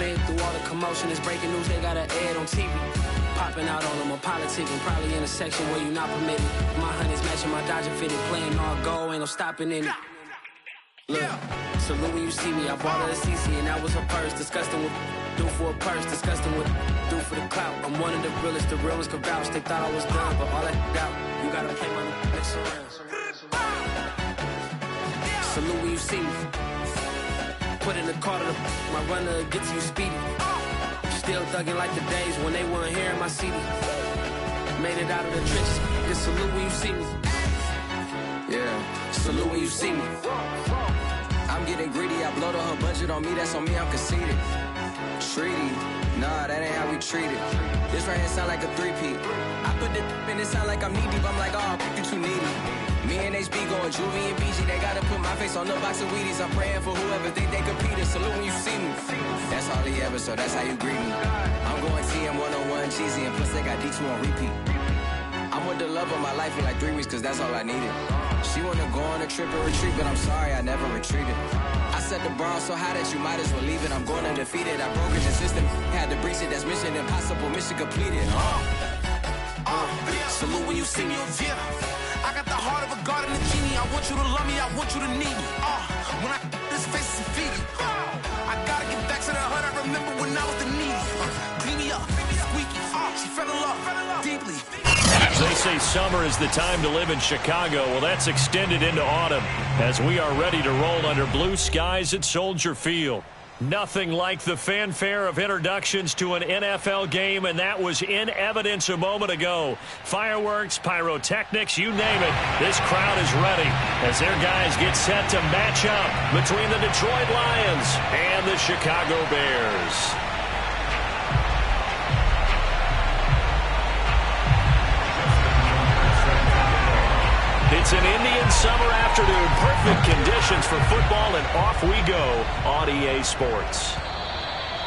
Man, through all the commotion, it's breaking news, they got an ad on TV. Popping out on them, I'm politicking, probably in a section where you not permitted. My honey's matching my Dodger fitted, playing all goal, ain't no stopping in it. Look, salute when you see me, I bought her a CC and that was her purse. Disgusting with do for a purse, disgusting with do for the clout. I'm one of the realest could vouch. They thought I was done, but all that doubt, you gotta play my next around. Salute when you see me. Put in the car to my runner, get to you speedy. Still thugging like the days when they weren't hearing my CD. Made it out of the trenches, just salute when you see me. Yeah, salute when you see me. I'm getting greedy, I blow the whole budget on me, that's on me, I'm conceited. Treaty, nah, that ain't how we treat it. This right here sound like a three-peat. I put the in it sound like I'm knee-deep, I'm like, oh, you too needy. Me and HB going Juvie and BG, they gotta put my face on the box of Wheaties. I'm praying for whoever think they competed, salute when you see me. That's all he ever, so that's how you greet me. I'm going TM 101 cheesy, and plus they got D2 on repeat. I'm with the love of my life in like 3 weeks, cause that's all I needed. She wanna go on a trip and retreat, but I'm sorry, I never retreated. I set the bar so high that you might as well leave it. I'm going undefeated, I broke the system, had to breach it, that's mission impossible, mission completed. Salute when you see me, yeah. I got the heart of a god and a genie. I want you to love me, I want you to need me. When I this face is Fiji. I gotta get back to the hood, I remember when I was the needy. Clean me up, squeaky. She fell in love deeply. They say summer is the time to live in Chicago. Well, that's extended into autumn as we are ready to roll under blue skies at Soldier Field. Nothing like the fanfare of introductions to an NFL game, and that was in evidence a moment ago. Fireworks, pyrotechnics, you name it. This crowd is ready as their guys get set to match up between the Detroit Lions and the Chicago Bears. It's an Indian summer afternoon. Perfect conditions for football, and off we go on EA Sports.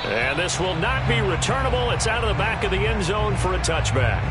And this will not be returnable. It's out of the back of the end zone for a touchback.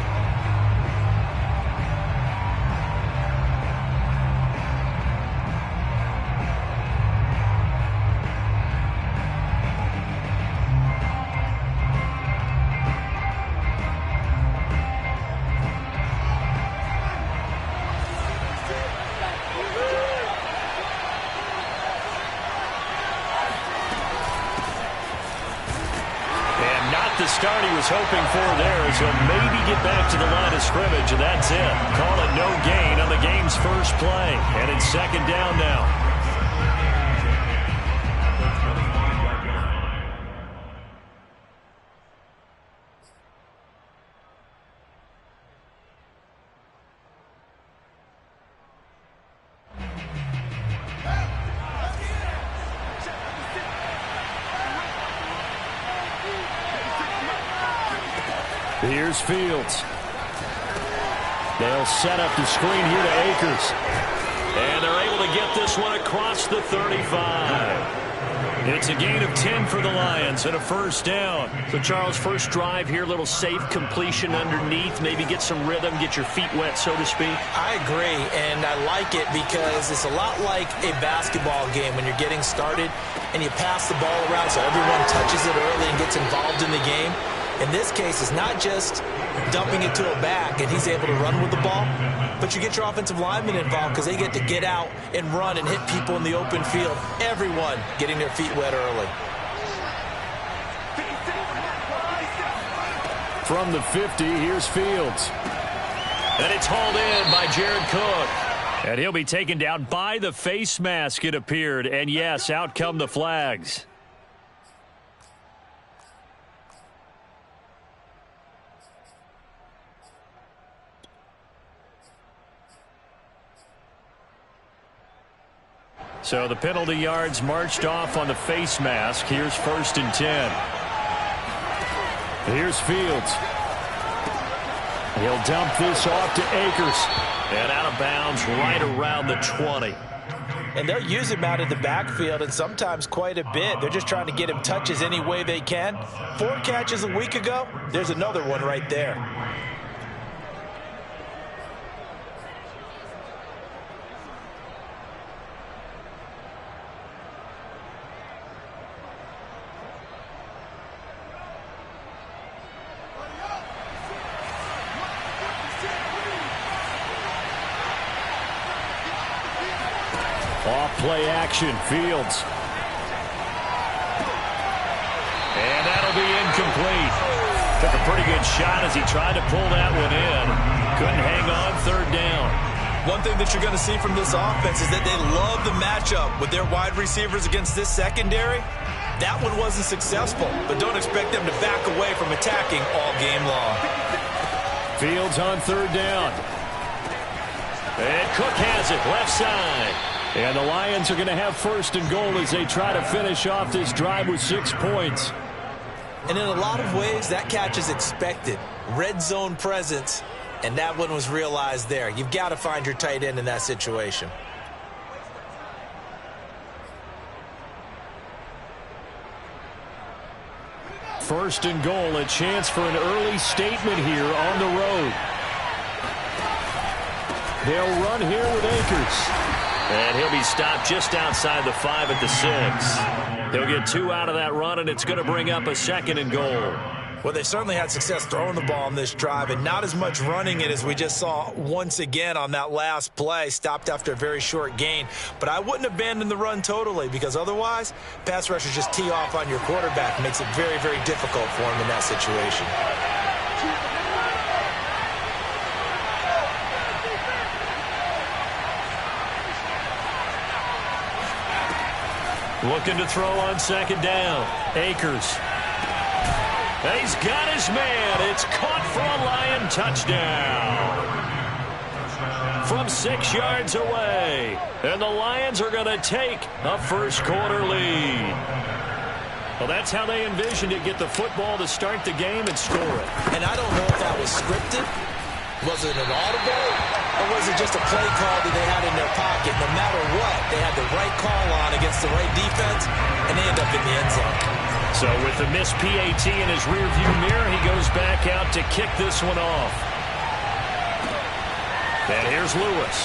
The start he was hoping for there as he'll maybe get back to the line of scrimmage, and that's it. Call it no gain on the game's first play, and it's second down now. Here's Fields. They'll set up the screen here to Akers. And they're able to get this one across the 35. It's a gain of 10 for the Lions and a first down. So, Charles, first drive here, a little safe completion underneath. Maybe get some rhythm, get your feet wet, so to speak. I agree, and I like it because it's a lot like a basketball game when you're getting started and you pass the ball around so everyone touches it early and gets involved in the game. In this case, it's not just dumping it to a back and he's able to run with the ball, but you get your offensive linemen involved because they get to get out and run and hit people in the open field. Everyone getting their feet wet early. From the 50, here's Fields. And it's hauled in by Jared Cook. And he'll be taken down by the face mask, it appeared. And yes, out come the flags. So the penalty yards marched off on the face mask. Here's 1st and 10. Here's Fields. He'll dump this off to Akers. And out of bounds right around the 20. And they'll use him out of the backfield, and sometimes quite a bit. They're just trying to get him touches any way they can. 4 catches a week ago. There's another one right there. Play action, Fields. And that'll be incomplete. Took a pretty good shot as he tried to pull that one in. Couldn't hang on, third down. One thing that you're going to see from this offense is that they love the matchup with their wide receivers against this secondary. That one wasn't successful, but don't expect them to back away from attacking all game long. Fields on third down. And Cook has it, left side. And the Lions are going to have first and goal as they try to finish off this drive with 6 points. And in a lot of ways, that catch is expected. Red zone presence, and that one was realized there. You've got to find your tight end in that situation. First and goal, a chance for an early statement here on the road. They'll run here with Akers. And he'll be stopped just outside the 5 at the 6. He'll get 2 out of that run, and it's going to bring up a second and goal. Well, they certainly had success throwing the ball on this drive, and not as much running it as we just saw once again on that last play. Stopped after a very short gain. But I wouldn't abandon the run totally, because otherwise, pass rushers just tee off on your quarterback. Makes it very, very difficult for him in that situation. Looking to throw on second down. Akers. He's got his man. It's caught for a Lion touchdown. From 6 yards away. And the Lions are going to take a first quarter lead. Well, that's how they envisioned it. Get the football to start the game and score it. And I don't know if that was scripted. Was it an audible? Or was it just a play call that they had in their pocket? No matter what, they had the right call on against the right defense, and they end up in the end zone. So with the missed PAT in his rearview mirror, he goes back out to kick this one off. And here's Lewis.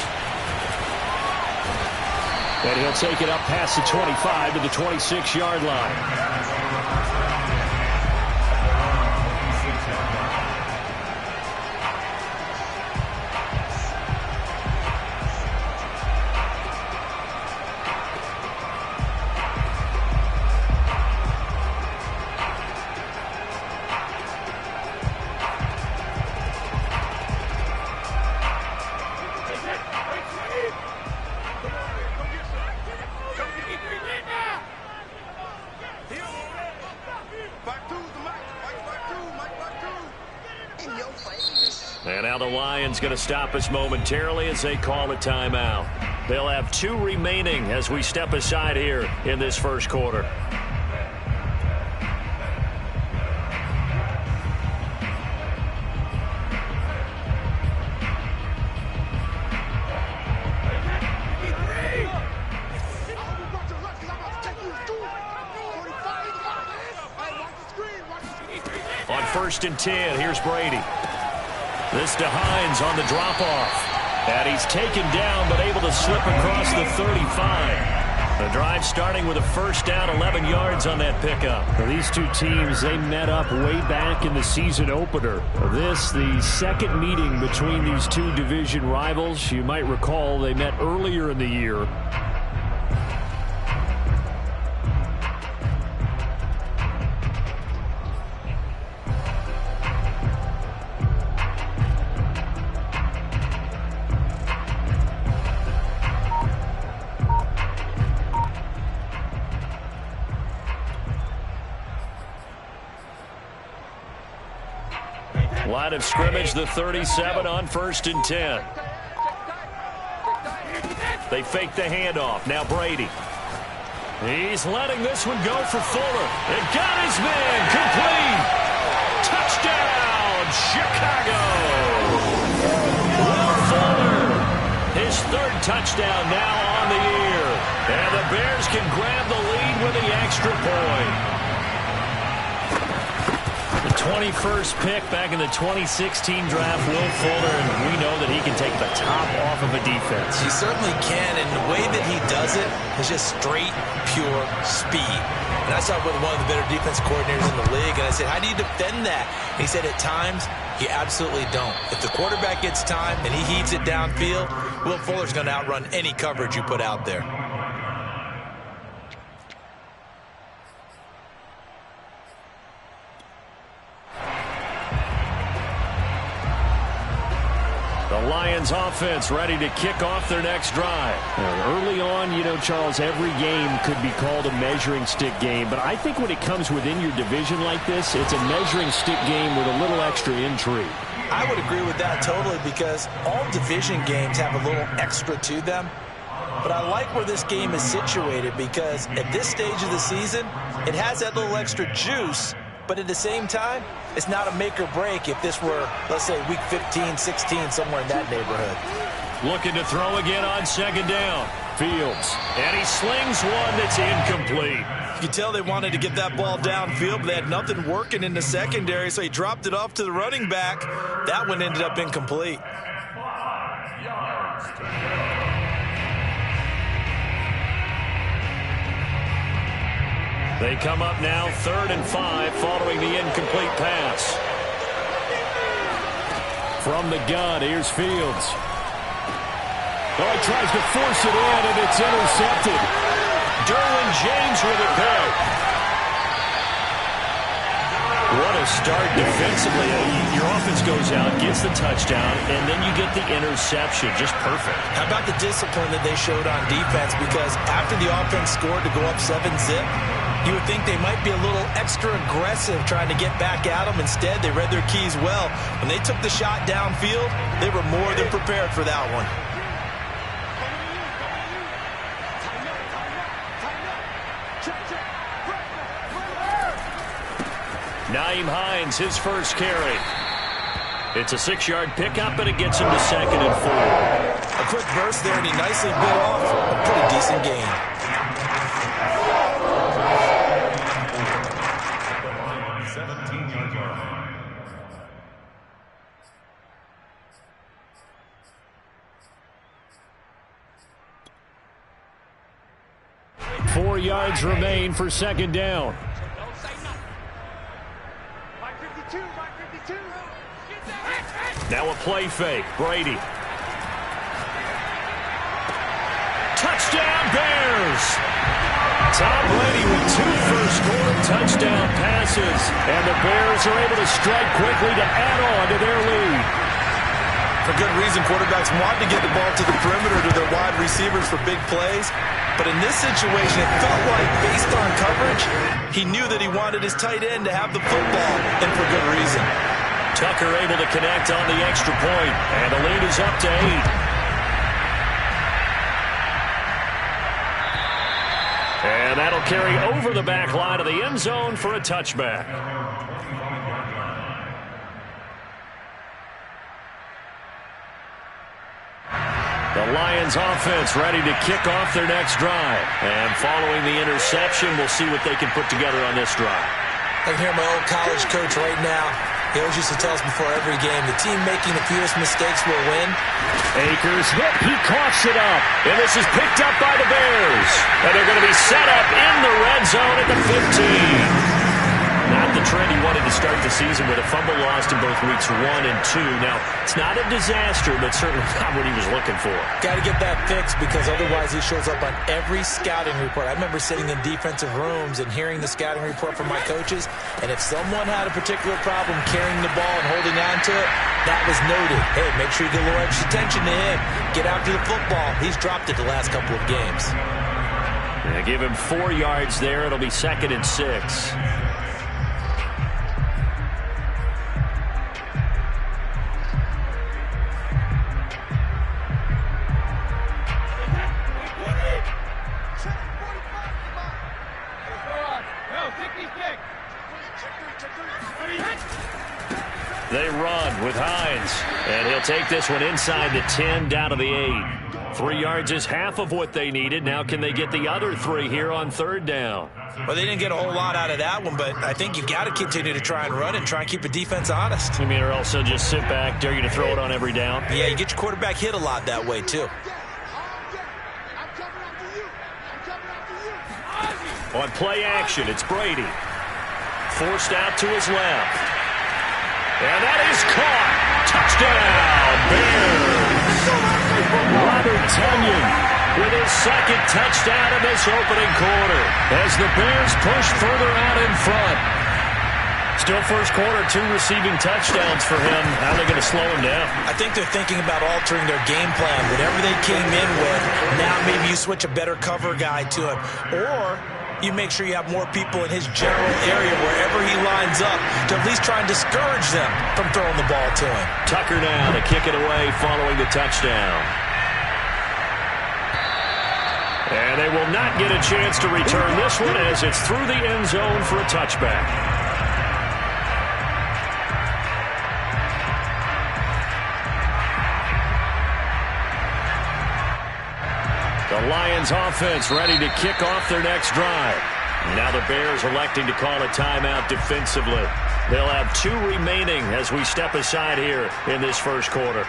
And he'll take it up past the 25 to the 26-yard line. And now the Lions going to stop us momentarily as they call a timeout. They'll have 2 remaining as we step aside here in this first quarter. On 1st and 10, here's Brady. This to Hines on the drop-off. And he's taken down but able to slip across the 35. The drive starting with a first down, 11 yards on that pickup. Now, these two teams, they met up way back in the season opener. This, the second meeting between these two division rivals. You might recall they met earlier in the year. Line of scrimmage, the 37 on 1st and 10. They fake the handoff. Now Brady. He's letting this one go for Fuller. It got his man. Complete. Touchdown, Chicago. Will Fuller. His 3rd touchdown now on the year. And the Bears can grab the lead with the extra point. 21st pick back in the 2016 draft, Will Fuller, and we know that he can take the top off of a defense. He certainly can, and the way that he does it is just straight, pure speed. And I saw with one of the better defense coordinators in the league, and I said, how do you defend that? He said, at times, you absolutely don't. If the quarterback gets time and he heaves it downfield, Will Fuller's going to outrun any coverage you put out there. The Lions offense ready to kick off their next drive. Early on, you know, Charles, every game could be called a measuring stick game. But I think when it comes within your division like this, it's a measuring stick game with a little extra intrigue. I would agree with that totally because all division games have a little extra to them. But I like where this game is situated because at this stage of the season, it has that little extra juice. But at the same time, it's not a make or break if this were, let's say, week 15, 16, somewhere in that neighborhood. Looking to throw again on second down. Fields. And he slings one that's incomplete. You can tell they wanted to get that ball downfield, but they had nothing working in the secondary, so he dropped it off to the running back. That one ended up incomplete. They come up now 3rd and 5 following the incomplete pass. From the gun, here's Fields. Oh, he tries to force it in, and it's intercepted. Derwin James with a pick. What a start defensively. Your offense goes out, gets the touchdown, and then you get the interception. Just perfect. How about the discipline that they showed on defense? Because after the offense scored to go up 7-zip, you would think they might be a little extra aggressive trying to get back at them. Instead, they read their keys well. When they took the shot downfield, they were more than prepared for that one. Nyheim Hines, his first carry. It's a 6-yard pickup, and it gets him to 2nd and 4. A quick burst there, and he nicely bit off a pretty decent gain. Four yards remain for second down. Now a play fake. Brady. Touchdown Bears! Tom Brady with 2 first-quarter touchdown passes. And the Bears are able to strike quickly to add on to their lead. For good reason, quarterbacks want to get the ball to the perimeter to their wide receivers for big plays. But in this situation, it felt like, based on coverage, he knew that he wanted his tight end to have the football, and for good reason. Tucker able to connect on the extra point, and the lead is up to 8. And that'll carry over the back line of the end zone for a touchback. The Lions offense ready to kick off their next drive. And following the interception, we'll see what they can put together on this drive. I can hear my old college coach right now. He always used to tell us before every game, the team making the fewest mistakes will win. Akers hit. He coughs it up. And this is picked up by the Bears. And they're going to be set up in the red zone at the 15. Not the trend he wanted to start the season with a fumble lost in both weeks 1 and 2. Now, it's not a disaster, but certainly not what he was looking for. Got to get that fixed because otherwise he shows up on every scouting report. I remember sitting in defensive rooms and hearing the scouting report from my coaches, and if someone had a particular problem carrying the ball and holding on to it, that was noted. Hey, make sure you get a little extra attention to him. Get after the football. He's dropped it the last couple of games. Yeah, give him 4 yards there. It'll be 2nd and 6. They run with Hines, and he'll take this one inside the 10, down to the 8. 3 yards is half of what they needed. Now can they get the other 3 here on 3rd down? Well, they didn't get a whole lot out of that one, but I think you've got to continue to try and run and try and keep the defense honest. You mean, or also just sit back, dare you to throw it on every down? Yeah, you get your quarterback hit a lot that way, too. On play action, it's Brady. Forced out to his left. And that is caught. Touchdown, Bears. Robert Tonyan with his 2nd touchdown in this opening quarter as the Bears push further out in front. Still first quarter, 2 receiving touchdowns for him. How are they going to slow him down? I think they're thinking about altering their game plan. Whatever they came in with, now maybe you switch a better cover guy to him. Or you make sure you have more people in his general area wherever he lines up to at least try and discourage them from throwing the ball to him. Tucker now to kick it away following the touchdown. And they will not get a chance to return this one as it's through the end zone for a touchback. The Lions offense ready to kick off their next drive. Now the Bears electing to call a timeout defensively. They'll have 2 remaining as we step aside here in this first quarter.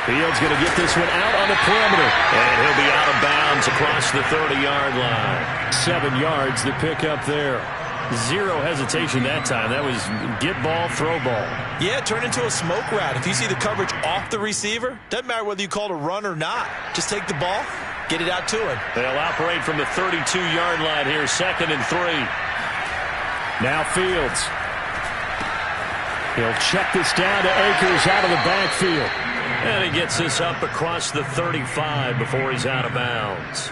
Fields going to get this one out on the perimeter. And he'll be out of bounds across the 30-yard line. 7 yards, the pickup there. 0 hesitation that time. That was get ball, throw ball. Yeah, turn into a smoke route. If you see the coverage off the receiver, doesn't matter whether you call it a run or not. Just take the ball, get it out to him. They'll operate from the 32-yard line here, 2nd and 3. Now Fields. He'll check this down to Akers out of the backfield. And he gets this up across the 35 before he's out of bounds.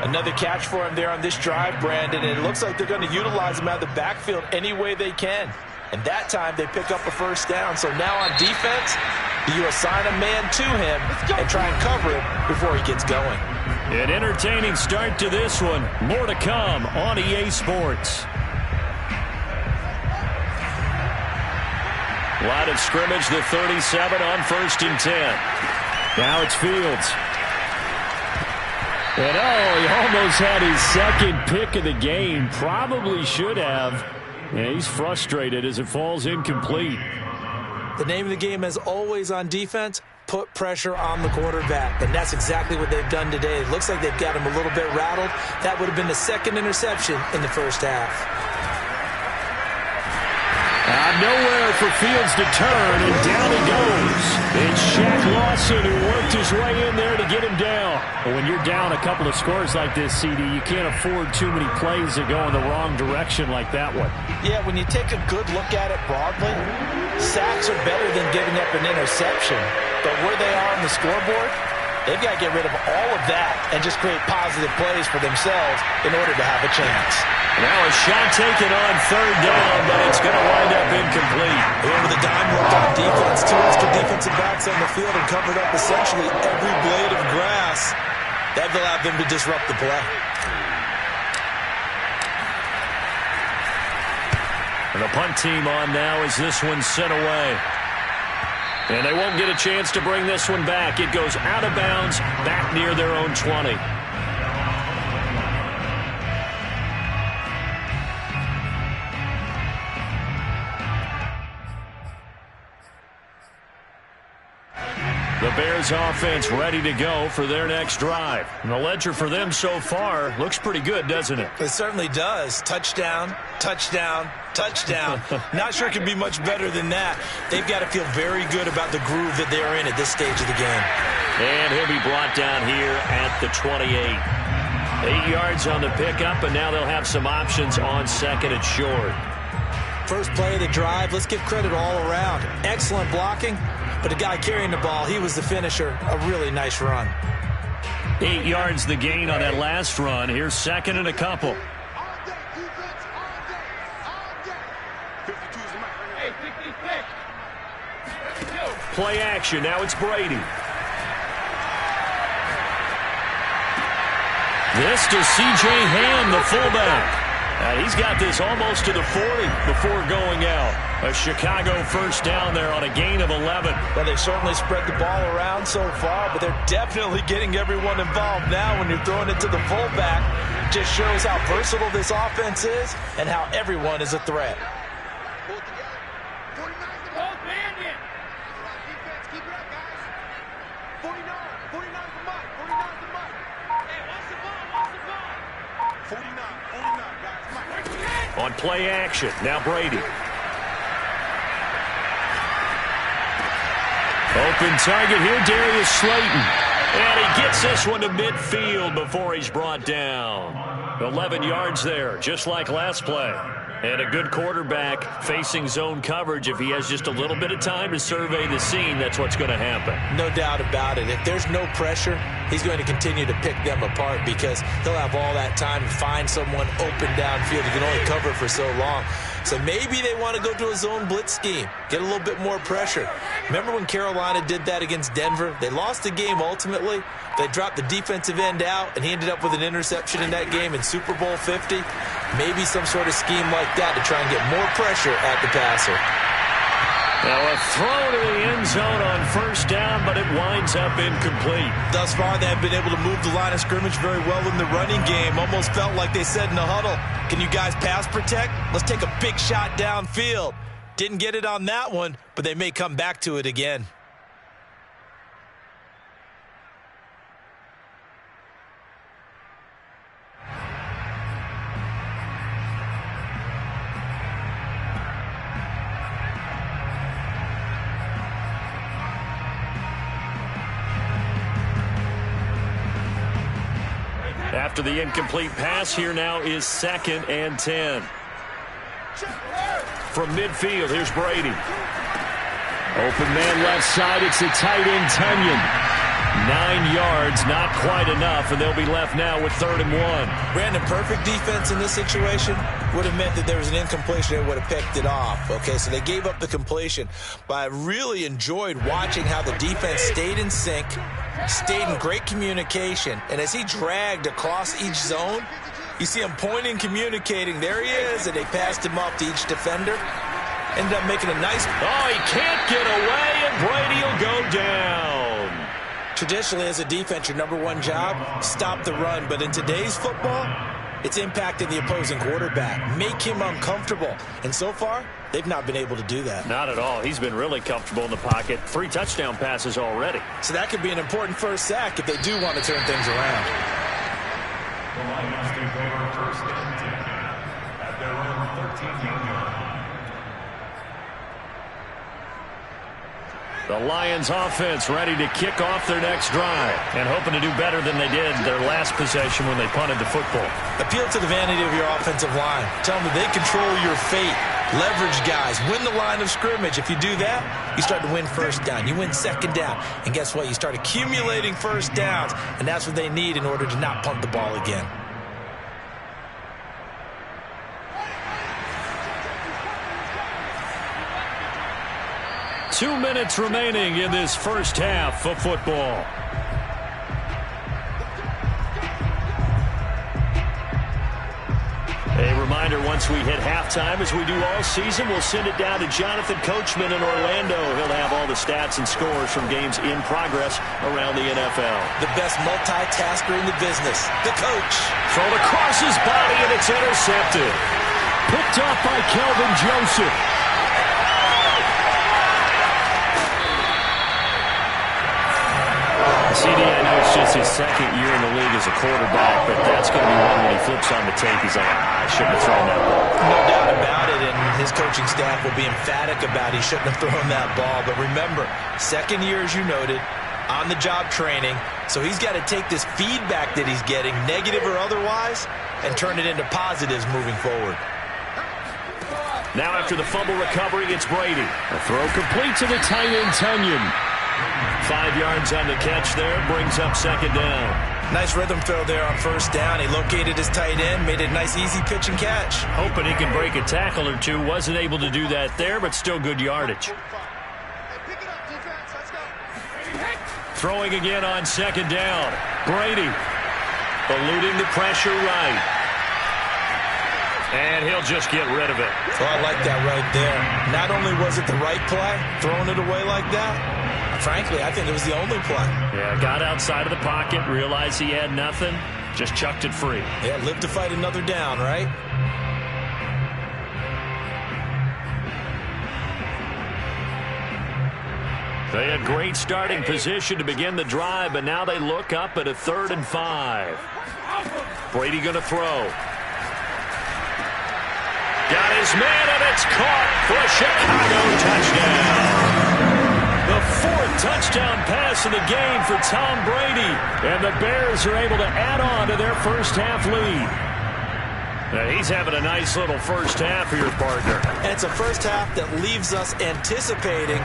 Another catch for him there on this drive, Brandon, and it looks like they're going to utilize him out of the backfield any way they can. And that time they pick up a first down. So now on defense, you assign a man to him and try and cover it before he gets going. An entertaining start to this one. More to come on EA Sports. Line of scrimmage, the 37 on 1st and 10. Now it's Fields. And he almost had his 2nd pick of the game. Probably should have. Yeah, he's frustrated as it falls incomplete. The name of the game, as always on defense, put pressure on the quarterback. And that's exactly what they've done today. It looks like they've got him a little bit rattled. That would have been the 2nd interception in the first half. Nowhere for Fields to turn, and down he goes. It's Shaq Lawson who worked his way in there to get him down. But when you're down a couple of scores like this, CD, you can't afford too many plays that go in the wrong direction like that one. Yeah, when you take a good look at it broadly, sacks are better than giving up an interception. But where they are on the scoreboard, they've got to get rid of all of that and just create positive plays for themselves in order to have a chance. Now a shot taken on 3rd down, but it's going to wind up incomplete. Over the dime work on defense, 2 extra defensive backs on the field and covered up essentially every blade of grass. That allowed them to disrupt the play. And the punt team on now as this one's sent away. And they won't get a chance to bring this one back. It goes out of bounds, back near their own 20. The Bears offense ready to go for their next drive. And the ledger for them so far looks pretty good, doesn't it? It certainly does. Touchdown, touchdown, touchdown. Not sure it can be much better than that. They've got to feel very good about the groove that they're in at this stage of the game. And he'll be brought down here at the 28. 8 yards on the pickup, and now they'll have some options on 2nd and short. First play of the drive, let's give credit all around. Excellent blocking. But the guy carrying the ball, he was the finisher. A really nice run. 8 yards the gain on that last run. Here's 2nd and a couple. Play action. Now it's Brady. This to C.J. Ham, the fullback. He's got this almost to the 40 before going out. A Chicago first down there on a gain of 11. Well, they've certainly spread the ball around so far, but they're definitely getting everyone involved now when you're throwing it to the fullback. Just shows how versatile this offense is and how everyone is a threat. On play action, now Brady. Open target here, Darius Slayton. And he gets this one to midfield before he's brought down. 11 yards there, just like last play. And a good quarterback facing zone coverage. If he has just a little bit of time to survey the scene, that's what's going to happen. No doubt about it. If there's no pressure, he's going to continue to pick them apart because he'll have all that time to find someone open downfield. He can only cover for so long. So maybe they want to go to a zone blitz scheme, get a little bit more pressure. Remember when Carolina did that against Denver? They lost the game ultimately. They dropped the defensive end out, and he ended up with an interception in that game in Super Bowl 50. Maybe some sort of scheme like that to try and get more pressure at the passer. Now a throw to the end zone on first down, but it winds up incomplete. Thus far, they have been able to move the line of scrimmage very well in the running game. Almost felt like they said in the huddle, can you guys pass protect? Let's take a big shot downfield. Didn't get it on that one, but they may come back to it again. After the incomplete pass, here now is 2nd and 10. From midfield, here's Brady. Open man left side. It's the tight end, Tunyon. 9 yards, not quite enough, and they'll be left now with 3rd and 1. Brandon, perfect defense in this situation would have meant that there was an incompletion. They would have picked it off. Okay, so they gave up the completion. But I really enjoyed watching how the defense stayed in sync, stayed in great communication, and as he dragged across each zone, you see him pointing, communicating. There he is, and they passed him off to each defender. Ended up making a nice... Oh, he can't get away, and Brady will go down. Traditionally, as a defense, your number one job, stop the run. But in today's football, it's impacting the opposing quarterback. Make him uncomfortable. And so far, they've not been able to do that. Not at all. He's been really comfortable in the pocket. 3 touchdown passes already. So that could be an important first sack if they do want to turn things around. The Lions take over 1st and 10 at their own 13-yard line. The Lions offense ready to kick off their next drive and hoping to do better than they did their last possession when they punted the football. Appeal to the vanity of your offensive line. Tell them that they control your fate. Leverage guys. Win the line of scrimmage. If you do that, you start to win first down. You win second down. And guess what? You start accumulating first downs. And that's what they need in order to not punt the ball again. Two minutes remaining in this first half of football. A reminder, once we hit halftime, as we do all season, we'll send it down to Jonathan Coachman in Orlando. He'll have all the stats and scores from games in progress around the NFL. The best multitasker in the business, the coach. Thrown across his body, and it's intercepted. Picked off by Kelvin Joseph. CD, I know it's just his 2nd year in the league as a quarterback, but that's going to be one when he flips on the tape. He's like, I shouldn't have thrown that ball. No doubt about it, and his coaching staff will be emphatic about he shouldn't have thrown that ball. But remember, 2nd year, as you noted, on-the-job training, so he's got to take this feedback that he's getting, negative or otherwise, and turn it into positives moving forward. Now after the fumble recovery, it's Brady. A throw complete to the tight end, Tunyon. 5 yards on the catch there, brings up 2nd down. Nice rhythm throw there on first down. He located his tight end, made it a nice easy pitch and catch. Hoping he can break a tackle or two. Wasn't able to do that there, but still good yardage. Throwing again on 2nd down. Brady eluding the pressure right. And he'll just get rid of it. Oh, I like that right there. Not only was it the right play, throwing it away like that, frankly, I think it was the only play. Yeah, got outside of the pocket, realized he had nothing, just chucked it free. Yeah, live to fight another down, right? They had great starting position to begin the drive, but now they look up at a 3rd and 5. Brady going to throw. Got his man, and it's caught for a Chicago touchdown. The 4th touchdown pass in the game for Tom Brady. And the Bears are able to add on to their first half lead. Now he's having a nice little first half here, partner. And it's a first half that leaves us anticipating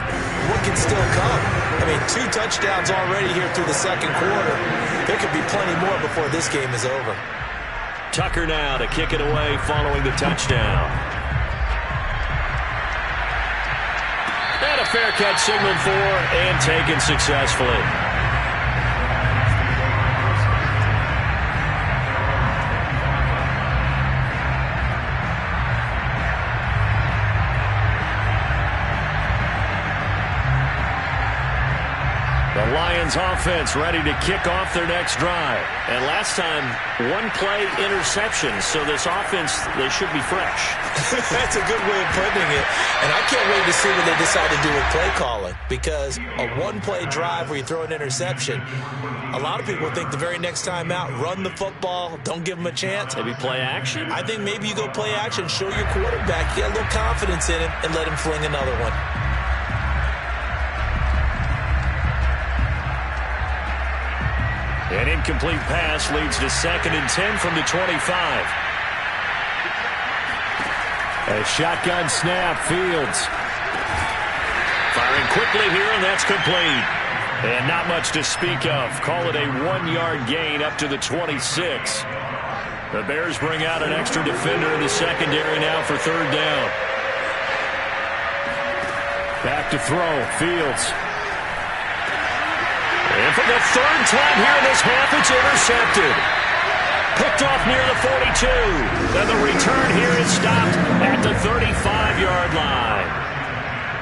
what can still come. I mean, 2 touchdowns already here through the second quarter. There could be plenty more before this game is over. Tucker now to kick it away following the touchdown. And a fair catch signaled for and taken successfully. The Lions offense ready to kick off their next drive. And last time, 1-play interception. So this offense, they should be fresh. That's a good way of putting it. And I can't wait to see what they decide to do with play calling. Because a 1-play drive where you throw an interception, a lot of people think the very next time out, run the football, don't give them a chance. Maybe play action? I think maybe you go play action, show your quarterback, get a little confidence in him, and let him fling another one. An incomplete pass leads to 2nd and 10 from the 25. A shotgun snap, Fields. Firing quickly here, and that's complete. And not much to speak of. Call it a 1-yard gain up to the 26. The Bears bring out an extra defender in the secondary now for 3rd down. Back to throw, Fields. And for the 3rd time here in this half, it's intercepted. Picked off near the 42. And the return here is stopped at the 35-yard line.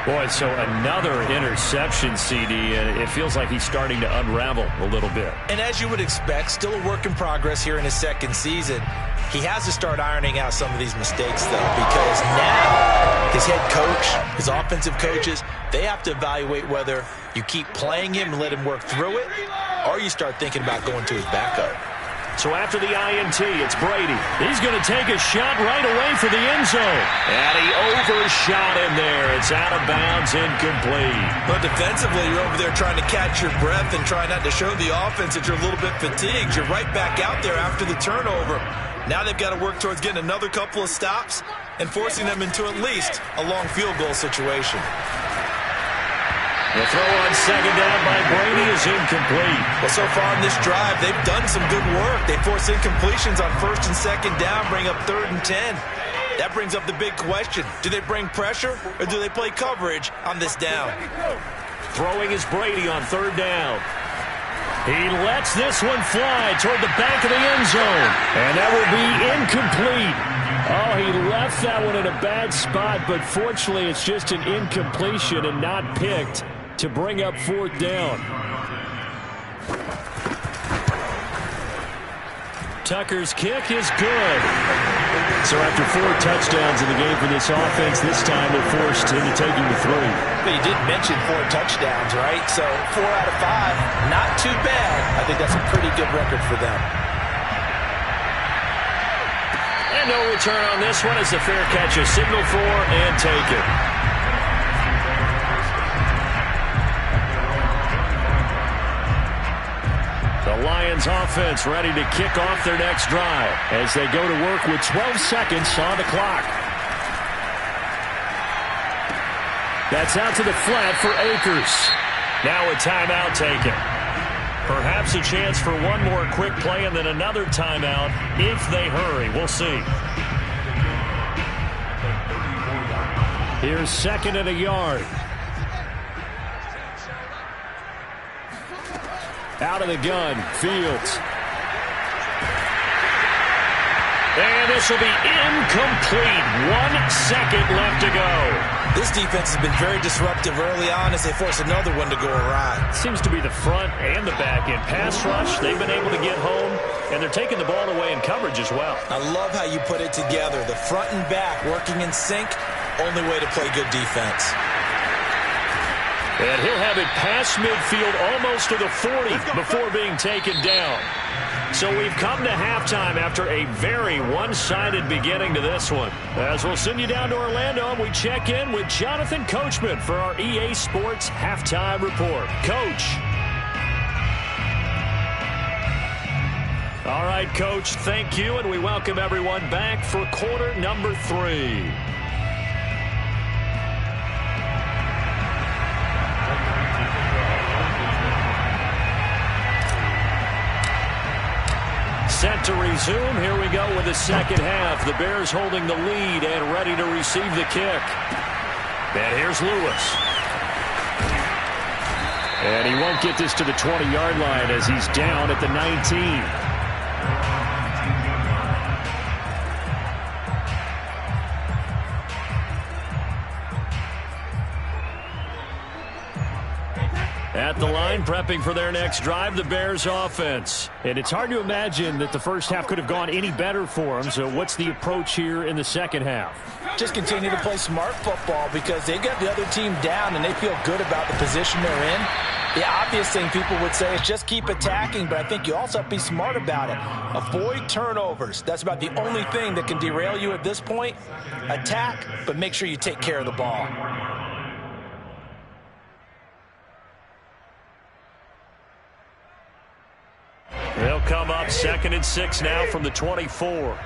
Boy, so another interception, CD, and it feels like he's starting to unravel a little bit. And as you would expect, still a work in progress here in his 2nd season. He has to start ironing out some of these mistakes, though, because now his head coach, his offensive coaches, they have to evaluate whether you keep playing him and let him work through it, or you start thinking about going to his backup. So after the INT, it's Brady. He's going to take a shot right away for the end zone. And he overshot him there. It's out of bounds, incomplete. But defensively, you're over there trying to catch your breath and try not to show the offense that you're a little bit fatigued. You're right back out there after the turnover. Now they've got to work towards getting another couple of stops and forcing them into at least a long field goal situation. The throw on 2nd down by Brady is incomplete. Well, so far in this drive, they've done some good work. They force incompletions on 1st and 2nd down, bring up 3rd and 10. That brings up the big question. Do they bring pressure or do they play coverage on this down? Throwing is Brady on 3rd down. He lets this one fly toward the back of the end zone. And that will be incomplete. Oh, he left that one in a bad spot, but fortunately it's just an incompletion and not picked to bring up 4th down. Tucker's kick is good. So after 4 touchdowns in the game for this offense, this time they're forced into taking the 3. But you did mention 4 touchdowns, right? So 4 out of 5, not too bad. I think that's a pretty good record for them. And no return on this one as the fair catch is signaled for and taken. The Lions offense ready to kick off their next drive as they go to work with 12 seconds on the clock. That's out to the flat for Akers. Now a timeout taken. Perhaps a chance for one more quick play and then another timeout if they hurry. We'll see. Here's 2nd and a yard. Out of the gun, Fields. And this will be incomplete. 1 second left to go. This defense has been very disruptive early on as they force another one to go awry. Seems to be the front and the back end. Pass rush, they've been able to get home, and they're taking the ball away in coverage as well. I love how you put it together. The front and back working in sync, only way to play good defense. And he'll have it past midfield almost to the 40 before being taken down. So we've come to halftime after a very one-sided beginning to this one. As we'll send you down to Orlando, we check in with Jonathan Coachman for our EA Sports Halftime Report. Coach. All right, Coach, thank you, and we welcome everyone back for quarter number 3. Set to resume. Here we go with the second half. The Bears holding the lead and ready to receive the kick. And here's Lewis. And he won't get this to the 20-yard line as he's down at the 19. At the line, prepping for their next drive, the Bears offense. And it's hard to imagine that the first half could have gone any better for them. So what's the approach here in the second half? Just continue to play smart football because they got the other team down and they feel good about the position they're in. The obvious thing people would say is just keep attacking, but I think you also have to be smart about it. Avoid turnovers. That's about the only thing that can derail you at this point. Attack, but make sure you take care of the ball. They'll come up 2nd and 6 now from the 24.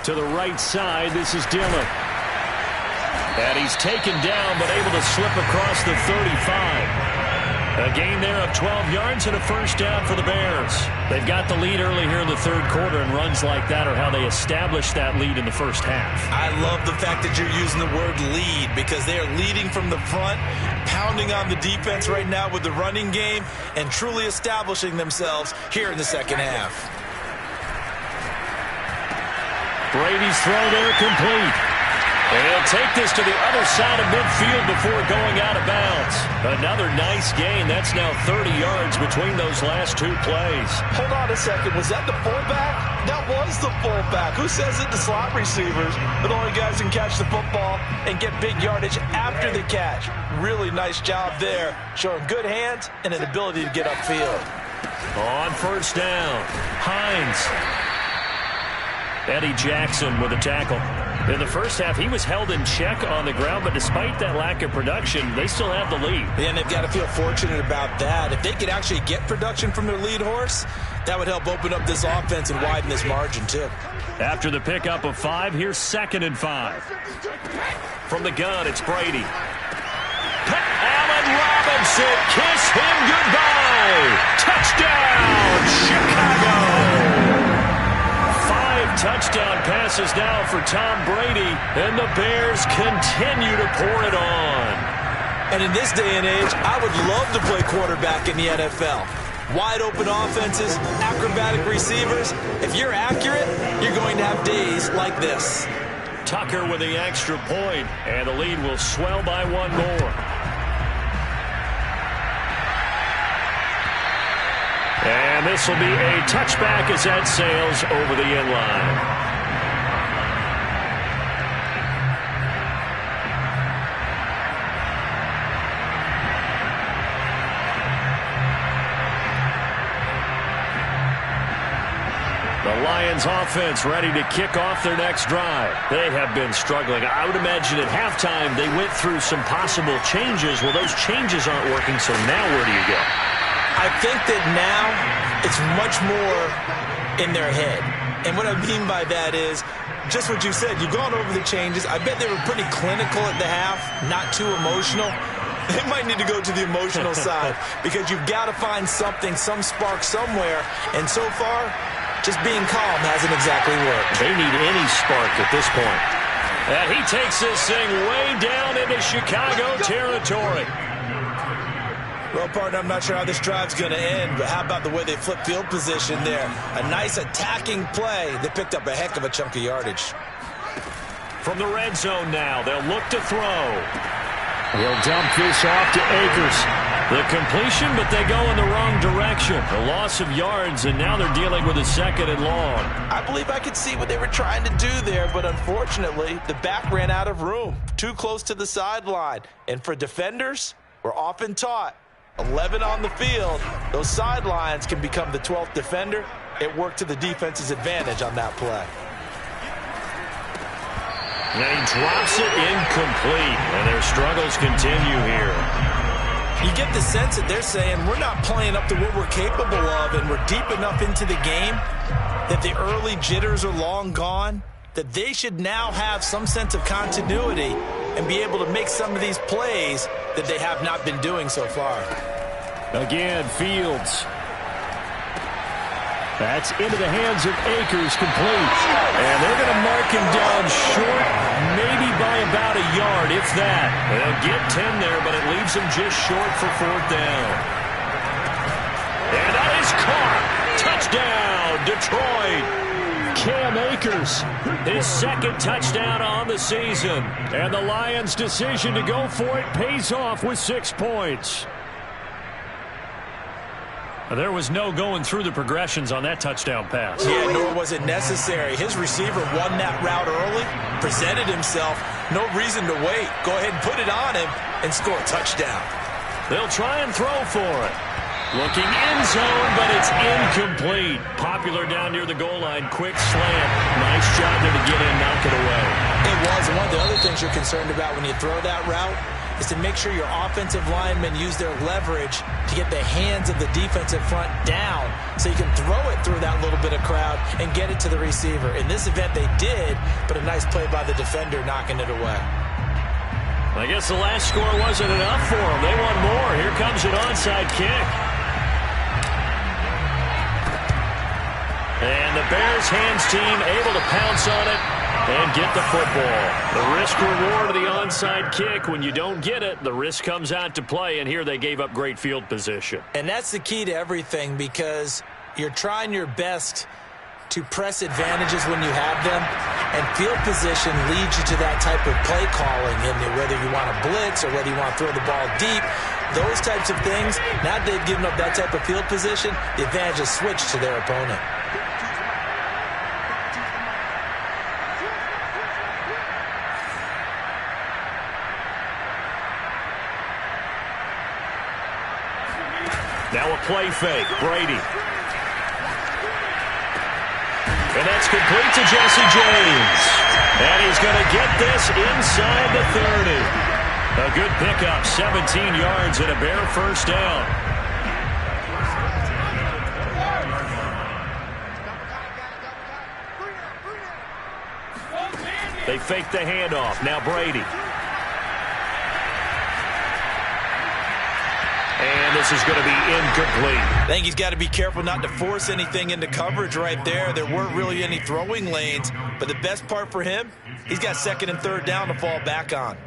To the right side, this is Dillon. And he's taken down, but able to slip across the 35. A gain there of 12 yards and a first down for the Bears. They've got the lead early here in the third quarter, and runs like that are how they established that lead in the first half. I love the fact that you're using the word lead because they are leading from the front, pounding on the defense right now with the running game, and truly establishing themselves here in the second half. Brady's throw there complete. And he'll take this to the other side of midfield before going out of bounds. Another nice gain. That's now 30 yards between those last 2 plays. Hold on a second. Was that the fullback? That was the fullback. Who says it? The slot receivers. The only guys who can catch the football and get big yardage after the catch. Really nice job there. Showing good hands and an ability to get upfield. On first down, Hines. Eddie Jackson with a tackle. In the first half, he was held in check on the ground, but despite that lack of production, they still have the lead. And they've got to feel fortunate about that. If they could actually get production from their lead horse, that would help open up this offense and widen this margin, too. After the pickup of 5, here's 2nd and 5. From the gun, it's Brady. Allen Robinson, kiss him goodbye. Touchdown, Chicago. 5 touchdown passes now for Tom Brady, and the Bears continue to pour it on. And in this day and age, I would love to play quarterback in the NFL. Wide open offenses, acrobatic receivers. If you're accurate, you're going to have days like this. Tucker with the extra point, and the lead will swell by 1 more. And this will be a touchback as that sails over the end line. The Lions offense ready to kick off their next drive. They have been struggling. I would imagine at halftime they went through some possible changes. Well, those changes aren't working, so now where do you go? I think that now it's much more in their head. And what I mean by that is just what you said. You've gone over the changes. I bet they were pretty clinical at the half, not too emotional. They might need to go to the emotional side because you've got to find something, some spark somewhere. And so far, just being calm hasn't exactly worked. They need any spark at this point. And he takes this thing way down into Chicago territory. Well, partner, I'm not sure how this drive's going to end, but how about the way they flip field position there? A nice attacking play. They picked up a heck of a chunk of yardage. From the red zone now, they'll look to throw. He'll dump this off to Akers. The completion, but they go in the wrong direction. A loss of yards, and now they're dealing with a 2nd and long. I believe I could see what they were trying to do there, but unfortunately, the back ran out of room. Too close to the sideline. And for defenders, we're often taught, 11 on the field, those sidelines can become the 12th defender. It worked to the defense's advantage on that play. And he drops it incomplete, and their struggles continue here. You get the sense that they're saying we're not playing up to what we're capable of, and we're deep enough into the game that the early jitters are long gone, that they should now have some sense of continuity and be able to make some of these plays that they have not been doing so far. Again, Fields. That's into the hands of Akers, complete. And they're going to mark him down short, maybe by about a yard, if that. They'll get 10 there, but it leaves them just short for 4th down. And that is caught. Touchdown, Detroit. Cam Akers, his 2nd touchdown on the season. And the Lions' decision to go for it pays off with 6 points. There was no going through the progressions on that touchdown pass. Yeah, nor was it necessary. His receiver won that route early, presented himself. No reason to wait. Go ahead and put it on him and score a touchdown. They'll try and throw for it. Looking end zone, but it's incomplete. Popular down near the goal line. Quick slant. Nice job there to get in, knock it away. It was. One of the other things you're concerned about when you throw that route is to make sure your offensive linemen use their leverage to get the hands of the defensive front down so you can throw it through that little bit of crowd and get it to the receiver. In this event, they did, but a nice play by the defender knocking it away. I guess the last score wasn't enough for them. They want more. Here comes an onside kick. And the Bears hands team able to pounce on it and get the football. The risk-reward of the onside kick. When you don't get it, the risk comes out to play, and here they gave up great field position. And that's the key to everything, because you're trying your best to press advantages when you have them, and field position leads you to that type of play calling, and whether you want to blitz or whether you want to throw the ball deep, those types of things. Now that they've given up that type of field position, the advantage is switched to their opponent. Now a play fake. Brady. And that's complete to Jesse James. And he's going to get this inside the 30. A good pickup, 17 yards and a Bear 1st down. They fake the handoff. Now Brady. And this is going to be incomplete. I think he's got to be careful not to force anything into coverage right there. There weren't really any throwing lanes, but the best part for him, he's got 2nd and 3rd down to fall back on.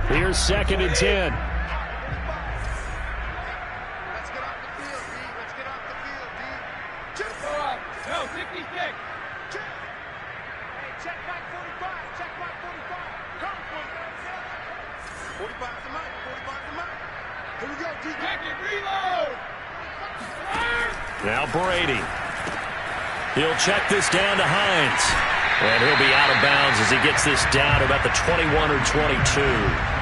Here's 2nd and 10. Let's get off the field, D. Let's get off the field, D. Check. No, 56. Check. Hey, check back 45. Check back 45. Come 45. 45's the mic. 45's the mic. Here we go, D. Back it, reload. Now Brady. He'll check this down to Hines. And he'll be out of bounds as he gets this down to about the 21 or 22.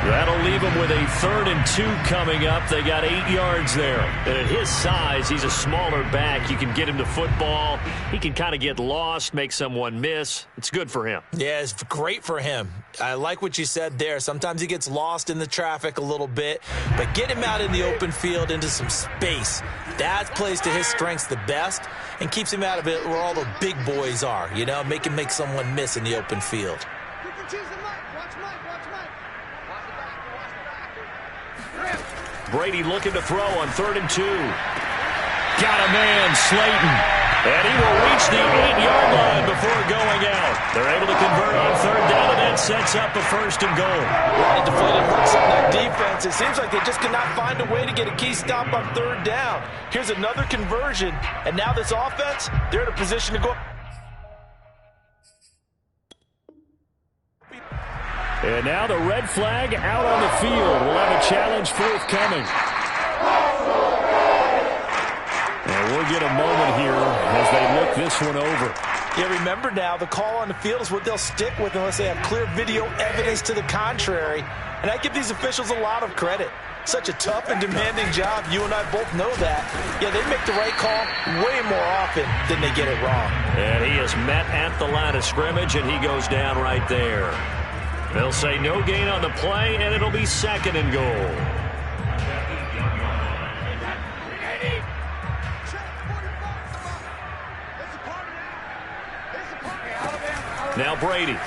That'll leave him with a 3rd and 2 coming up. They got 8 yards there. And at his size, he's a smaller back. You can get him to football. He can kind of get lost, make someone miss. It's good for him. Yeah, it's great for him. I like what you said there. Sometimes he gets lost in the traffic a little bit, but get him out in the open field into some space. That plays to his strengths the best and keeps him out of it where all the big boys are, you know, make him make someone miss in the open field. You can choose the mic. Watch mic. Watch mic. Watch the back. Watch the back. Brady looking to throw on 3rd and 2. Got a man, Slayton. And he will reach the 8-yard line before going out. They're able to convert on 3rd down, and that sets up a 1st and goal. A lot of deflated looks on that defense. It seems like they just cannot find a way to get a key stop on 3rd down. Here's another conversion, and now this offense, they're in a position to go. And now the red flag out on the field. We'll have a challenge forthcoming. And we'll get a moment here as they look this one over. Yeah, remember now, the call on the field is what they'll stick with unless they have clear video evidence to the contrary. And I give these officials a lot of credit. Such a tough and demanding job. You and I both know that. Yeah, they make the right call way more often than they get it wrong. And he is met at the line of scrimmage, and he goes down right there. They'll say no gain on the play, and it'll be 2nd and goal. Now Brady.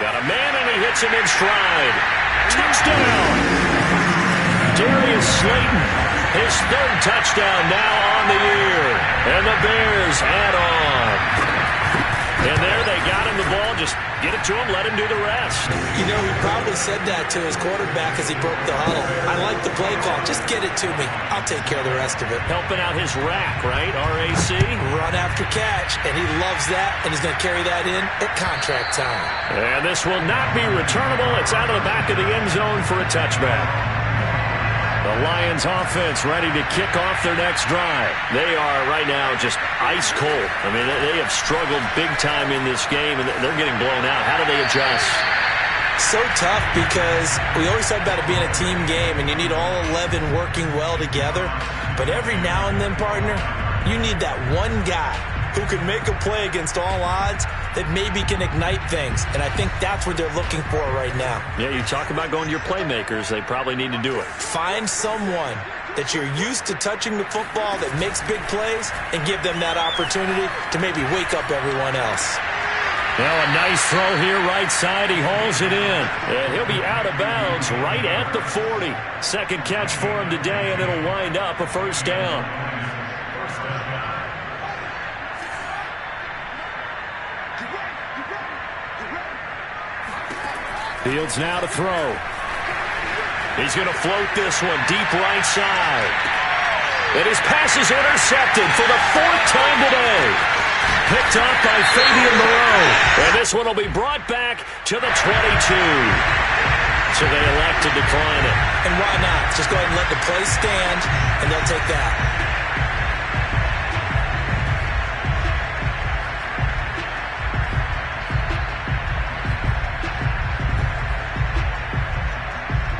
Got a man, and he hits him in stride. Touchdown! Darius Slayton, his 3rd touchdown now on the year. And the Bears add on. And there they got him the ball. Just get it to him, let him do the rest. You know, he probably said that to his quarterback as he broke the huddle. I like the play call. Just get it to me. I'll take care of the rest of it. Helping out his rack, right? RAC? Run after catch, and he loves that, and he's going to carry that in at contract time. And this will not be returnable. It's out of the back of the end zone for a touchback. The Lions offense ready to kick off their next drive. They are right now just ice cold. I mean, they have struggled big time in this game, and they're getting blown out. How do they adjust? So tough because we always talk about it being a team game, and you need all 11 working well together. But every now and then, partner, you need that one guy who can make a play against all odds that maybe can ignite things. And I think that's what they're looking for right now. Yeah, you talk about going to your playmakers. They probably need to do it. Find someone that you're used to touching the football that makes big plays and give them that opportunity to maybe wake up everyone else. Now a nice throw here right side. He hauls it in. And he'll be out of bounds right at the 40. 2nd catch for him today, and it'll wind up a 1st down. Fields now to throw. He's going to float this one deep right side. And his pass is intercepted for the 4th time today. Picked off by Fabian Moreau. And this one will be brought back to the 22. So they elect to decline it. And why not? Just go ahead and let the play stand, and they'll take that.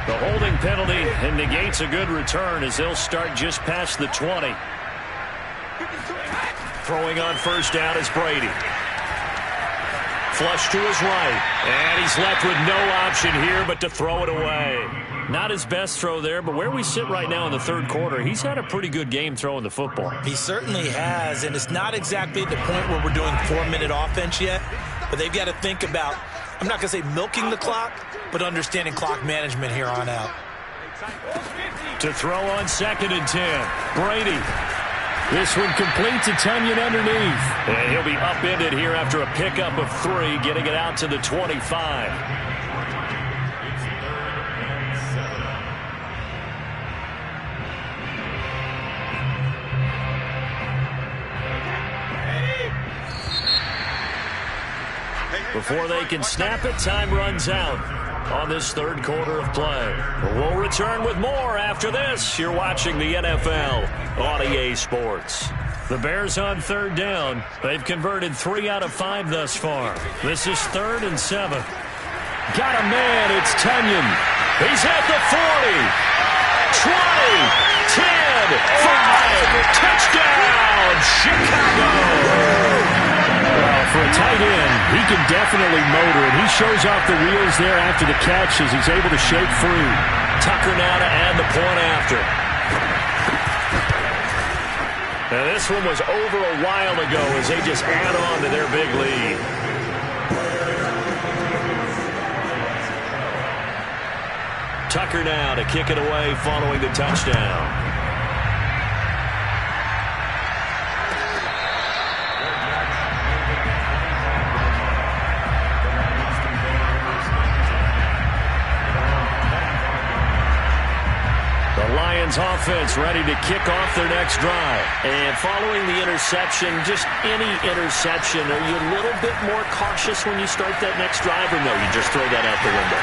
The holding penalty and negates a good return as they'll start just past the 20. Throwing on 1st down is Brady. Flush to his right. And he's left with no option here but to throw it away. Not his best throw there, but where we sit right now in the 3rd quarter, he's had a pretty good game throwing the football. He certainly has, and it's not exactly at the point where we're doing 4-minute offense yet, but they've got to think about, I'm not going to say milking the clock, but understanding clock management here on out. To throw on 2nd and 10. Brady. This one complete to Tunyon underneath. And he'll be upended here after a pickup of 3, getting it out to the 25. Before they can snap it, time runs out on this 3rd quarter of play. We'll return with more after this. You're watching the NFL on EA Sports. The Bears on 3rd down. They've converted 3 out of 5 thus far. This is 3rd and 7. Got a man. It's Tunyon. He's at the 40. 20. 10. 5. Touchdown, Chicago. For a tight end, he can definitely motor it. He shows off the wheels there after the catch as he's able to shake free. Tucker now to add the point after. Now this one was over a while ago as they just add on to their big lead. Tucker now to kick it away following the touchdown. Lions offense ready to kick off their next drive. And following the interception, just any interception, are you a little bit more cautious when you start that next drive, or no, you just throw that out the window?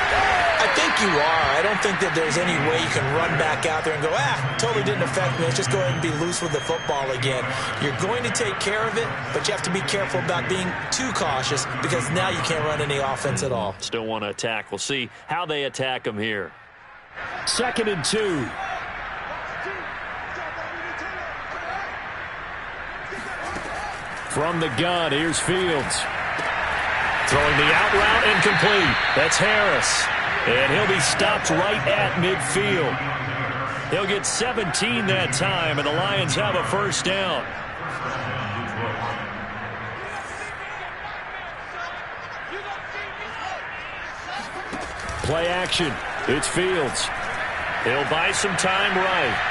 I think you are. I don't think that there's any way you can run back out there and go, totally didn't affect me. Let's just go ahead and be loose with the football again. You're going to take care of it, but you have to be careful about being too cautious because now you can't run any offense at all. Still want to attack. We'll see how they attack them here. 2nd and 2. From the gun, here's Fields. Throwing the out route incomplete. That's Harris. And he'll be stopped right at midfield. He'll get 17 that time, and the Lions have a first down. Play action. It's Fields. He'll buy some time right.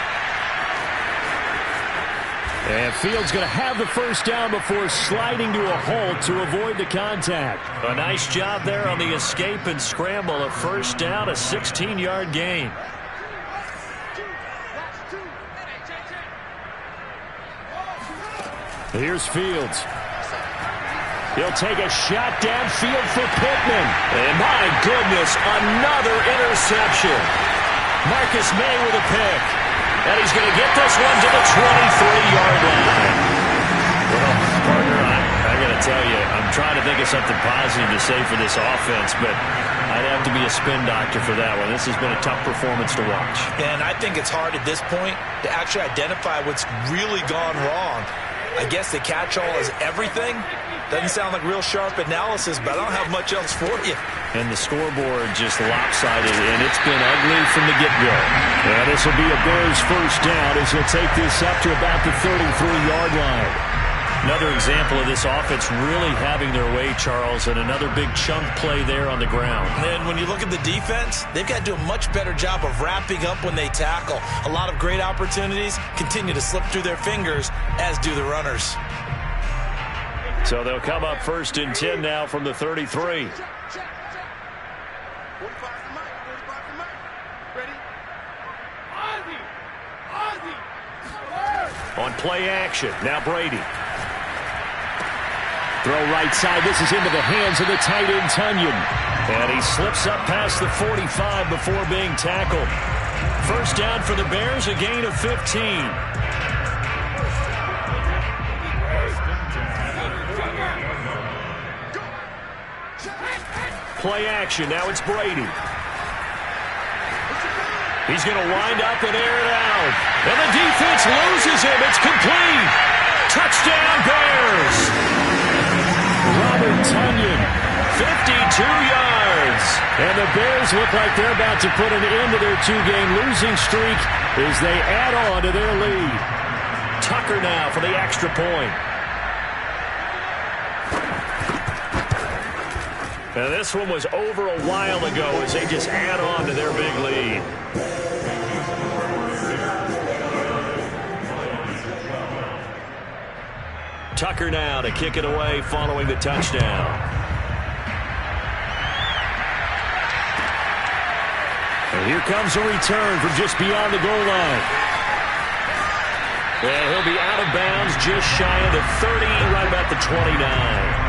And Fields going to have the first down before sliding to a halt to avoid the contact. A nice job there on the escape and scramble. A first down, a 16-yard gain. Here's Fields. He'll take a shot downfield for Pittman. And my goodness, another interception. Marcus May with a pick. And he's going to get this one to the 23-yard line. Well, partner, I got to tell you, I'm trying to think of something positive to say for this offense, but I'd have to be a spin doctor for that one. This has been a tough performance to watch. And I think it's hard at this point to actually identify what's really gone wrong. I guess the catch-all is everything. Doesn't sound like real sharp analysis, but I don't have much else for you. And the scoreboard just lopsided, and it's been ugly from the get-go. And this will be a Bears first down as he'll take this up to about the 33-yard line. Another example of this offense really having their way, Charles, and another big chunk play there on the ground. And when you look at the defense, they've got to do a much better job of wrapping up when they tackle. A lot of great opportunities continue to slip through their fingers, as do the runners. So they'll come up 1st and 10 now from the 33. On play action, now Brady. Throw right side. This is into the hands of the tight end, Tunyon. And he slips up past the 45 before being tackled. First down for the Bears, a gain of 15. Play action. Now it's Brady. He's going to wind up and air it out. And the defense loses him. It's complete. Touchdown, Bears. Robert Tunyon, 52 yards. And the Bears look like they're about to put an end to their 2-game losing streak as they add on to their lead. Tucker now for the extra point. Now this one was over a while ago as they just add on to their big lead. Tucker now to kick it away following the touchdown. And here comes a return from just beyond the goal line. And he'll be out of bounds just shy of the 30, right about the 29.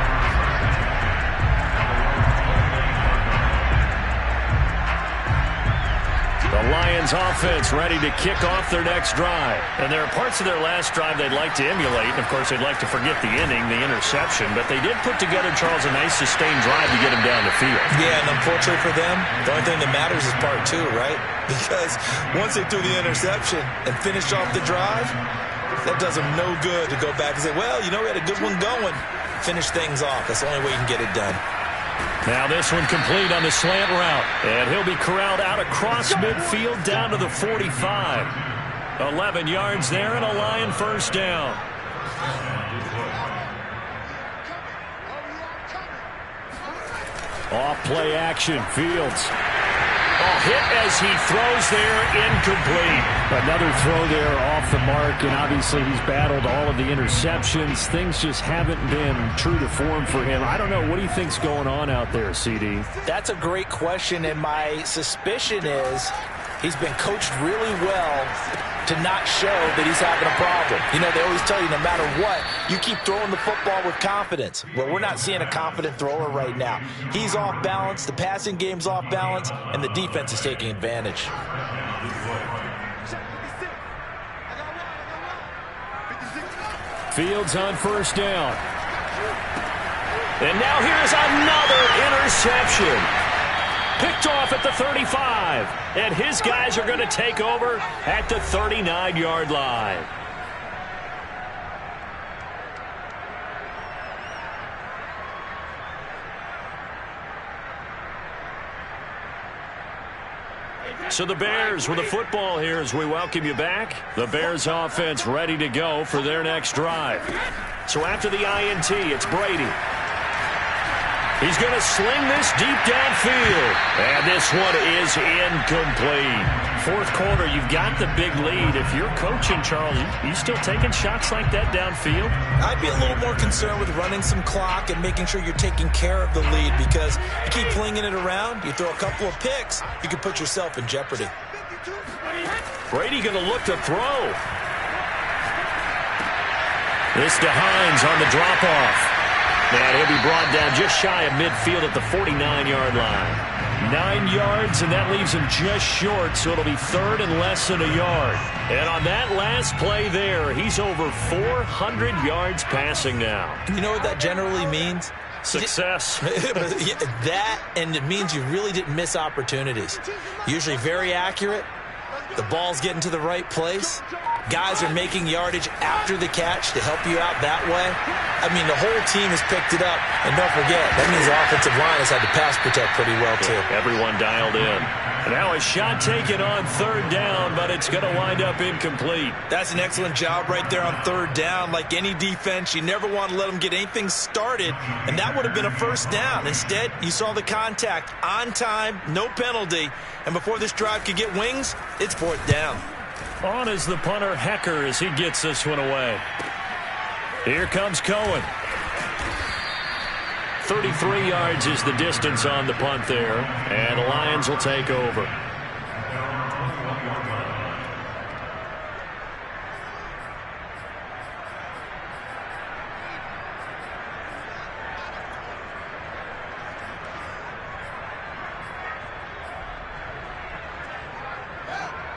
The Lions offense ready to kick off their next drive. And there are parts of their last drive they'd like to emulate. And of course, they'd like to forget the inning, the interception. But they did put together, Charles, a nice sustained drive to get him down the field. Yeah, and unfortunately for them, the only thing that matters is part 2, right? Because once they threw the interception and finished off the drive, that does them no good to go back and say, well, you know, we had a good one going. Finish things off. That's the only way you can get it done. Now this one complete on the slant route. And he'll be corralled out across midfield down to the 45. 11 yards there and a Lion first down. Off play action, Fields. Hit as he throws there, incomplete. Another throw there off the mark, and obviously he's battled all of the interceptions. Things just haven't been true to form for him. I don't know. What do you think's going on out there, CD? That's a great question, and my suspicion is He's been coached really well to not show that he's having a problem. You know, they always tell you no matter what, you keep throwing the football with confidence. Well, we're not seeing a confident thrower right now. He's off balance, the passing game's off balance, and the defense is taking advantage. Fields on first down. And now here's another interception. Picked off at the 35. And his guys are going to take over at the 39-yard line. So the Bears with the football here as we welcome you back. The Bears offense ready to go for their next drive. So after the INT, it's Brady. He's going to sling this deep downfield. And this one is incomplete. Fourth quarter, you've got the big lead. If you're coaching, Charles, you still taking shots like that downfield? I'd be a little more concerned with running some clock and making sure you're taking care of the lead, because you keep flinging it around, you throw a couple of picks, you can put yourself in jeopardy. Brady going to look to throw. This to Hines on the drop-off. And he'll be brought down just shy of midfield at the 49-yard line. 9 yards, and that leaves him just short, so it'll be third and less than a yard. And on that last play there, he's over 400 yards passing now. You know what that generally means? Success. That, and it means you really didn't miss opportunities. Usually very accurate. The ball's getting to the right place. Guys are making yardage after the catch to help you out that way. I mean, the whole team has picked it up. And don't forget, that means the offensive line has had to pass protect pretty well, too. Everyone dialed in. And now a shot taken on third down, but it's going to wind up incomplete. That's an excellent job right there on third down. Like any defense, you never want to let them get anything started, and that would have been a first down. Instead, you saw the contact on time, no penalty, and before this drive could get wings, it's fourth down. On is the punter, Hecker, as he gets this one away. Here comes Cohen. 33 yards is the distance on the punt there, and the Lions will take over.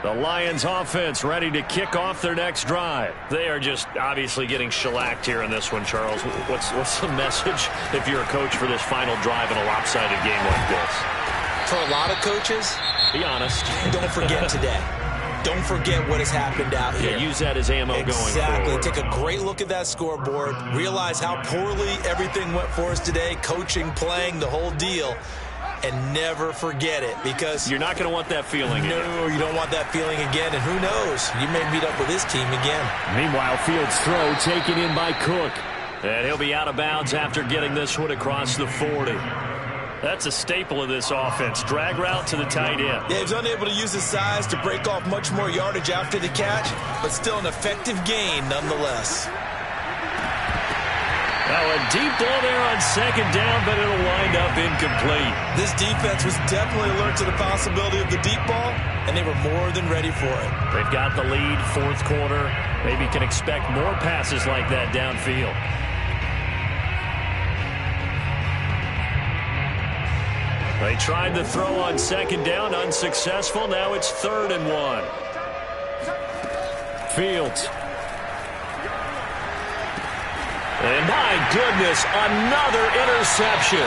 The Lions offense ready to kick off their next drive. They are just obviously getting shellacked here in this one, Charles. What's the message if you're a coach for this final drive in a lopsided game like this? For a lot of coaches, be honest. Don't forget today. Don't forget what has happened out here. Yeah, use that as ammo going forward. Exactly. Take a great look at that scoreboard. Realize how poorly everything went for us today. Coaching, playing, the whole deal. And never forget it, because you're not going to want that feeling again. No, you don't want that feeling again, and who knows, you may meet up with this team again. Meanwhile, Fields' throw taken in by Cook. And he'll be out of bounds after getting this one across the 40. That's a staple of this offense. Drag route to the tight end. Yeah, he's unable to use his size to break off much more yardage after the catch, but still an effective gain nonetheless. Now a deep ball there on second down, but it'll wind up incomplete. This defense was definitely alert to the possibility of the deep ball, and they were more than ready for it. They've got the lead, fourth quarter. Maybe can expect more passes like that downfield. They tried the throw on second down, unsuccessful. Now it's 3rd and 1. Fields. And my goodness, another interception.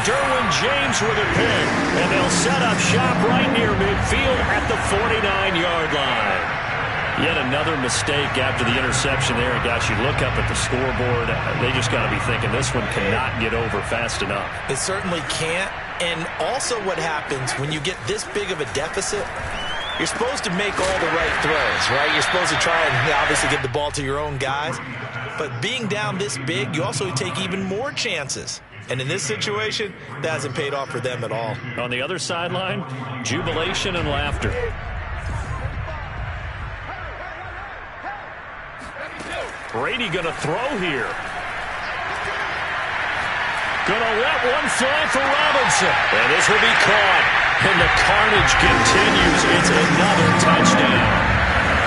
Derwin James with a pick. And they'll set up shop right near midfield at the 49-yard line. Yet another mistake after the interception there. And gosh, you look up at the scoreboard, they just got to be thinking this one cannot get over fast enough. It certainly can't. And also what happens when you get this big of a deficit, you're supposed to make all the right throws, right? You're supposed to try and obviously get the ball to your own guys. But being down this big, you also take even more chances. And in this situation, that hasn't paid off for them at all. On the other sideline, jubilation and laughter. Brady going to throw here. Going to let one fly for Robinson. And this will be caught. And the carnage continues. It's another touchdown.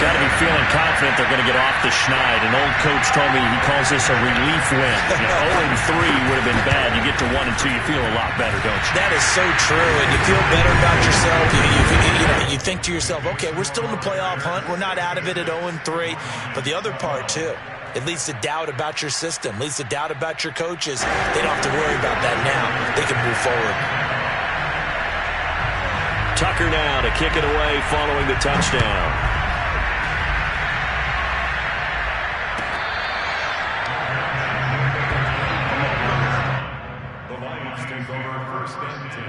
Got to be feeling confident they're going to get off the schneid. An old coach told me he calls this a relief win. 0-3 would have been bad. You get to 1-2, you feel a lot better, don't you? That is so true, and you feel better about yourself. You think to yourself, okay, we're still in the playoff hunt. We're not out of it at 0-3. But the other part, too, it leads to doubt about your system, leads to doubt about your coaches. They don't have to worry about that now. They can move forward. Tucker now to kick it away following the touchdown. Take over first and 10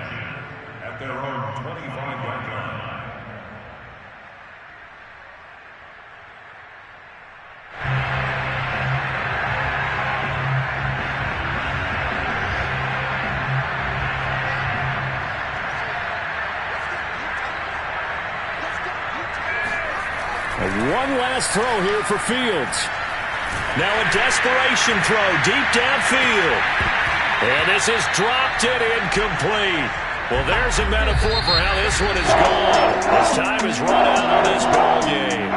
at their own 25-yard line. One last throw here for Fields. Now a desperation throw deep downfield. And this is dropped and incomplete. Well, there's a metaphor for how this one is gone. As time has run out on this ball game.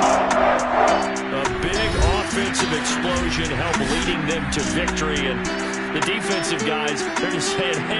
A big offensive explosion helped leading them to victory. And the defensive guys, they're just saying, hey,